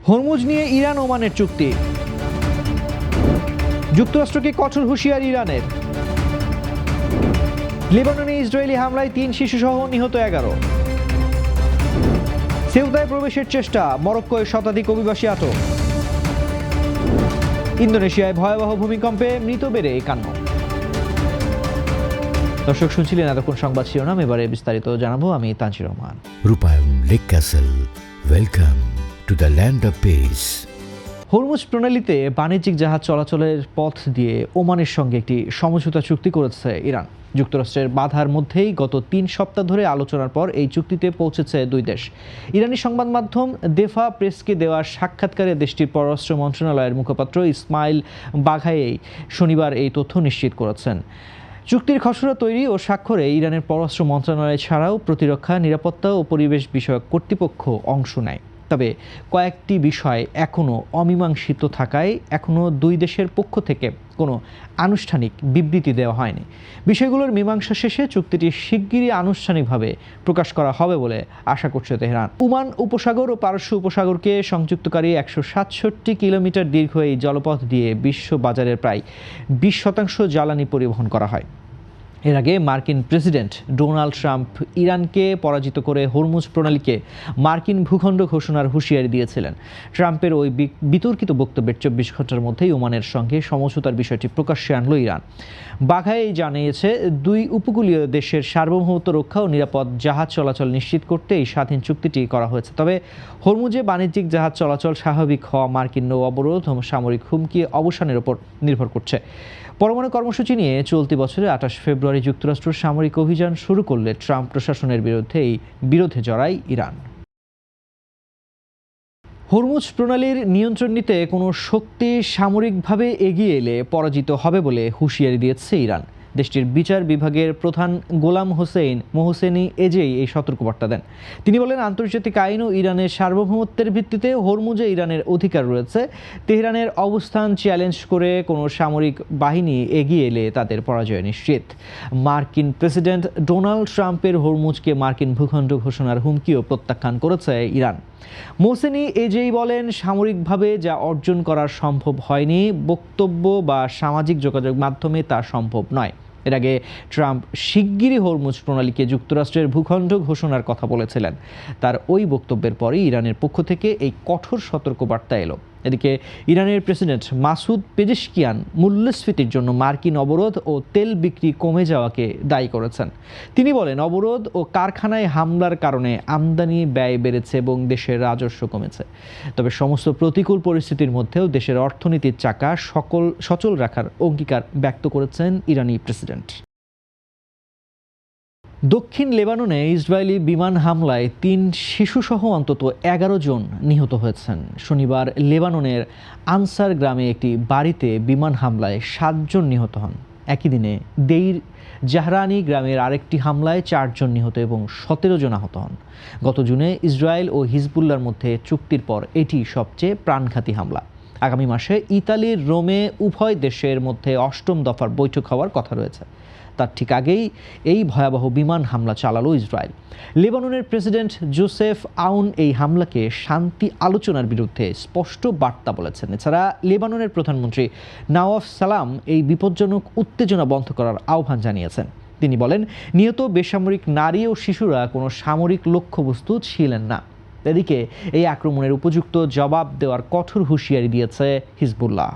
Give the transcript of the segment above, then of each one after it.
Hormuz নিয়ে Iran ওমানের চুক্তি, যুক্তরাষ্ট্রকে কঠোর হুঁশিয়ারি ইরানের। লেবাননে ইসরায়েলি হামলায় 3 শিশুসহ নিহত 11। সেউদায় প্রবেশের চেষ্টা, মরক্কোয় শতাধিক অভিবাসী আটক। ইন্দোনেশিয়ায় ভয়াবহ ভূমিকম্পে মৃত বেড়ে 51। দর্শক শুনছিলেন এতক্ষণ সংবাদ শিরোনাম, এবারে বিস্তারিত জানাবো। আমি Tanzir Rahman. Rupayan Lake Castle, welcome to the land of peace. Hormuz প্রণালীতে বাণিজ্যিক জাহাজ চলাচলের পথ দিয়ে ওমানের সঙ্গে একটি সমঝোতা চুক্তি করেছে ইরান। যুক্তরাষ্ট্রের বাধার মধ্যেই গত 3 সপ্তাহ ধরে আলোচনার পর এই চুক্তিতে পৌঁছেছে দুই দেশ। ইরানি সংবাদ মাধ্যম দেফা প্রেসকে দেওয়া সাক্ষাৎকারে দেশটির পররাষ্ট্র মন্ত্রণালয়ের মুখপাত্র ইসমাইল বাঘাই শনিবার এই তথ্য নিশ্চিত করেছেন। চুক্তির খসড়া তৈরি ও স্বাক্ষরে ইরানের পররাষ্ট্র মন্ত্রণালয় ছাড়াও প্রতিরক্ষা, নিরাপত্তা ও পরিবেশ বিষয়ক কর্তৃপক্ষ অংশ নেয়। তবে কয়েকটি বিষয় এখনও অমীমাংসিত থাকায় এখনও দুই দেশের পক্ষ থেকে কোনো আনুষ্ঠানিক বিবৃতি দেওয়া হয়নি। বিষয়গুলোর মীমাংসা শেষে চুক্তিটি শিগগিরই আনুষ্ঠানিকভাবে প্রকাশ করা হবে বলে আশা করছে তেহরান। ওমান উপসাগর ও পারস্য উপসাগরকে সংযুক্তকারী 167 কিলোমিটার দীর্ঘ এই জলপথ দিয়ে বিশ্ব বাজারের প্রায় 20% জ্বালানি পরিবহন করা হয়। এর আগে মার্কিন প্রেসিডেন্ট ডোনাল্ড ট্রাম্প ইরানকে পরাজিত করে হরমুজ প্রণালীকে মার্কিন ভূখণ্ড ঘোষণার হুঁশিয়ারি দিয়েছিলেন। ট্রাম্পের ওই বিতর্কিত বক্তব্যের 24 ঘন্টার মধ্যেই ওমানের সঙ্গে সমঝোতার বিষয়টি প্রকাশ্যে আনল ইরান। বাঘাই জানিয়েছে, দুই উপকূলীয় দেশের সার্বভৌমত্ব রক্ষা ও নিরাপদ জাহাজ চলাচল নিশ্চিত করতে এই স্বাধীন চুক্তিটি করা হয়েছে। তবে হরমুজে বাণিজ্যিক জাহাজ চলাচল স্বাভাবিক হওয়া, মার্কিন নৌ অবরোধ ও সামরিক হুমকি অবসানের উপর নির্ভর করছে। পরমাণু কর্মসূচি নিয়ে চলতি বছরের 28 ফেব্রুয়ারি যুক্তরাষ্ট্র সামরিক অভিযান শুরু করলে ট্রাম্প প্রশাসনের বিরুদ্ধে জড়ায় ইরান। হরমুজ প্রণালীর নিয়ন্ত্রণ নিতে কোনো শক্তি সামরিকভাবে এগিয়ে এলে পরাজিত হবে বলে হুঁশিয়ারি দিয়েছে ইরান। দেশটির বিচার বিভাগের প্রধান গোলাম হোসেইন মোহসেনি এজেই এই সতর্কবার্তা দেন। তিনি বলেন, আন্তর্জাতিক আইন ও ইরানের সার্বভৌমত্বের ভিত্তিতে হরমুজে ইরানের অধিকার রয়েছে। তেহরানের অবস্থান চ্যালেঞ্জ করে কোনো সামরিক বাহিনী এগিয়ে এলে তাদের পরাজয় নিশ্চিত। মার্কিন প্রেসিডেন্ট ডোনাল্ড ট্রাম্পের হরমুজকে মার্কিন ভূখণ্ড ঘোষণার হুমকিও প্রত্যাখ্যান করেছে ইরান। মোহসেনি এজেই বলেন, সামরিকভাবে যা অর্জন করা সম্ভব হয়নি, বক্তব্য বা সামাজিক যোগাযোগ মাধ্যমে তা সম্ভব নয়। এর আগে ট্রাম্প শিগগিরই হরমুজ প্রণালীকে যুক্তরাষ্ট্রের ভূখণ্ড ঘোষণার কথা বলেছিলেন। তার ওই বক্তব্যের পরই ইরানের পক্ষ থেকে এই কঠোর সতর্কবার্তা এলো। এদিকে ইরানের প্রেসিডেন্ট মাসুদ পেজেশকিয়ান মূল্যস্ফীতির জন্য মার্কিন অবরোধ ও তেল বিক্রি কমে যাওয়াকে দায়ী করেছেন। তিনি বলেন, অবরোধ ও কারখানায় হামলার কারণে আমদানি ব্যয় বেড়েছে এবং দেশের রাজস্ব কমেছে। তবে সমস্ত প্রতিকূল পরিস্থিতির মধ্যেও দেশের অর্থনীতির চাকা সচল রাখার অঙ্গীকার ব্যক্ত করেছেন ইরানি প্রেসিডেন্ট। দক্ষিণ লেবাননে ইসরায়েলি বিমান হামলায় 3 শিশুসহ অন্তত 11 জন নিহত হয়েছেন। শনিবার লেবাননের আনসার গ্রামে একটি বাড়িতে বিমান হামলায় 7 জন নিহত হন। একই দিনে দেইর জাহরানি গ্রামের আরেকটি হামলায় 4 জন নিহত এবং 17 জন আহত হন। গত জুনে ইসরায়েল ও হিজবুল্লাহর মধ্যে চুক্তির পর এটি সবচেয়ে প্রাণঘাতী হামলা। আগামী মাসে ইতালির রোমে উভয় দেশের মধ্যে 8ম দফার বৈঠক হওয়ার কথা রয়েছে। তার ঠিক আগেই এই ভয়াবহ বিমান হামলা চালালো ইসরায়েল। লেবাননের প্রেসিডেন্ট জোসেফ আউন এই হামলাকে শান্তি আলোচনার বিরুদ্ধে স্পষ্ট বার্তা বলেছেন। এছাড়া লেবাননের প্রধানমন্ত্রী নওয়াফ সালাম এই বিপজ্জনক উত্তেজনা বন্ধ করার আহ্বান জানিয়েছেন। তিনি বলেন, নিহত বেসামরিক নারী ও শিশুরা কোনো সামরিক লক্ষ্যবস্তু ছিলেন না। এদিকে এই আক্রমণের উপযুক্ত জবাব দেওয়ার কঠোর হুঁশিয়ারি দিয়েছে হিজবুল্লাহ।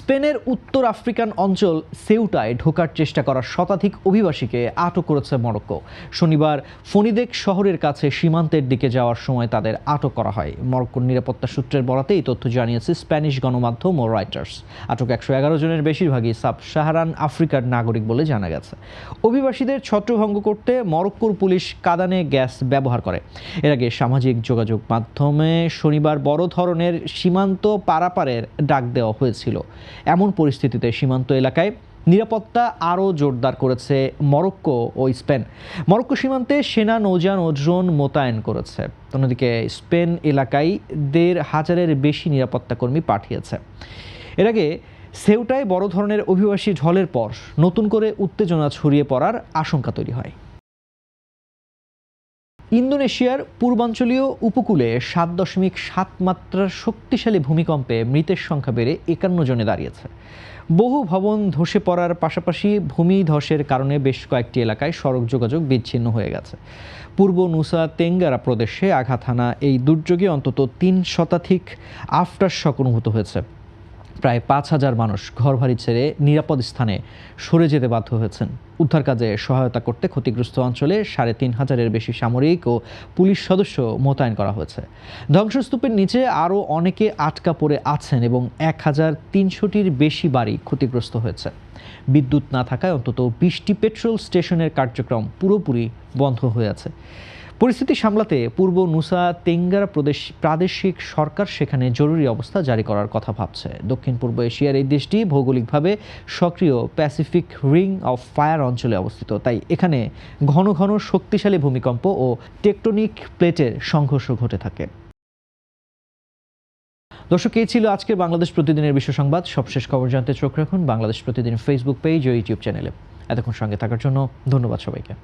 স্পেনের উত্তর আফ্রিকান অঞ্চল সেউটায় ঢোকার চেষ্টা করা শতাধিক অভিবাসীকে আটক করেছে মরক্কো। শনিবার ফনিদেক শহরের কাছে সীমান্তের দিকে যাওয়ার সময় তাদের আটক করা হয়। মরক্কোর নিরাপত্তা সূত্রের বরাতে এই তথ্য জানিয়েছে স্প্যানিশ গণমাধ্যম ও রয়টার্স। আটক 111 জনের বেশিরভাগই সাব সাহারান আফ্রিকার নাগরিক বলে জানা গেছে। অভিবাসীদের ছত্রভঙ্গ করতে মরক্কোর পুলিশ কাঁদানে গ্যাস ব্যবহার করে। এর আগে সামাজিক যোগাযোগ মাধ্যমে শনিবার বড় ধরনের সীমান্ত পারাপারের ডাক দেওয়া হয়েছিল। এমন পরিস্থিতিতে সীমান্ত এলাকায় নিরাপত্তা আরও জোরদার করেছে মরক্কো ও স্পেন। মরক্কো সীমান্তে সেনা, নৌযান ও ড্রোন মোতায়েন করেছে। অন্যদিকে স্পেন এলাকায় 1,500-এর বেশি নিরাপত্তা কর্মী পাঠিয়েছে। এর আগে সেউটায় বড় ধরনের অভিবাসী ঢলের পর নতুন করে উত্তেজনা ছড়িয়ে পড়ার আশঙ্কা তৈরি হয়। ইন্দোনেশিয়ার পূর্বাঞ্চলীয় উপকূলে 7.7 মাত্রার শক্তিশালী ভূমিকম্পে মৃতের সংখ্যা বেড়ে 51 জনে দাঁড়িয়েছে। বহু ভবন ধসে পড়ার পাশাপাশি ভূমিধসের কারণে বেশ কয়েকটি এলাকায় সড়ক যোগাযোগ বিচ্ছিন্ন হয়ে গেছে। পূর্ব নুসা তেঙ্গারা প্রদেশে আঘাত হানা এই দুর্যোগে অন্তত 3 শতাধিক আফটার শক অনুভূত হয়েছে। প্রায় 5,000 মানুষ ঘরবাড়ি ছেড়ে নিরাপদ স্থানে সরে যেতে বাধ্য হয়েছেন। উদ্ধার কাজে সহায়তা করতে ক্ষতিগ্রস্ত অঞ্চলে 3,500-এর বেশি সামরিক ও পুলিশ সদস্য মোতায়েন করা হয়েছে। ধ্বংসস্তূপের নিচে আরও অনেকে আটকা পড়ে আছেন এবং 1,300-টির বেশি বাড়ি ক্ষতিগ্রস্ত হয়েছে। বিদ্যুৎ না থাকায় অন্তত 20টি পেট্রোল স্টেশনের কার্যক্রম পুরোপুরি বন্ধ হয়ে আছে। পরিস্থিতি সামলাতে পূর্ব নুসা তেঙ্গারা প্রাদেশিক সরকার সেখানে জরুরি অবস্থা জারি করার কথা ভাবছে। দক্ষিণ পূর্ব এশিয়ার এই দেশটি ভৌগোলিকভাবে সক্রিয় প্যাসিফিক রিং অফ ফায়ার অঞ্চলে অবস্থিত, তাই এখানে ঘন ঘন শক্তিশালী ভূমিকম্প ও টেকটনিক প্লেটের সংঘর্ষ ঘটে থাকে। দর্শক, এই ছিল আজকের বাংলাদেশ প্রতিদিনের বিশ্ব সংবাদ। সবশেষ খবর জানতে চোখ রাখুন বাংলাদেশ প্রতিদিন ফেসবুক পেজ ও ইউটিউব চ্যানেলে। এতক্ষণ সঙ্গে থাকার জন্য ধন্যবাদ সবাইকে।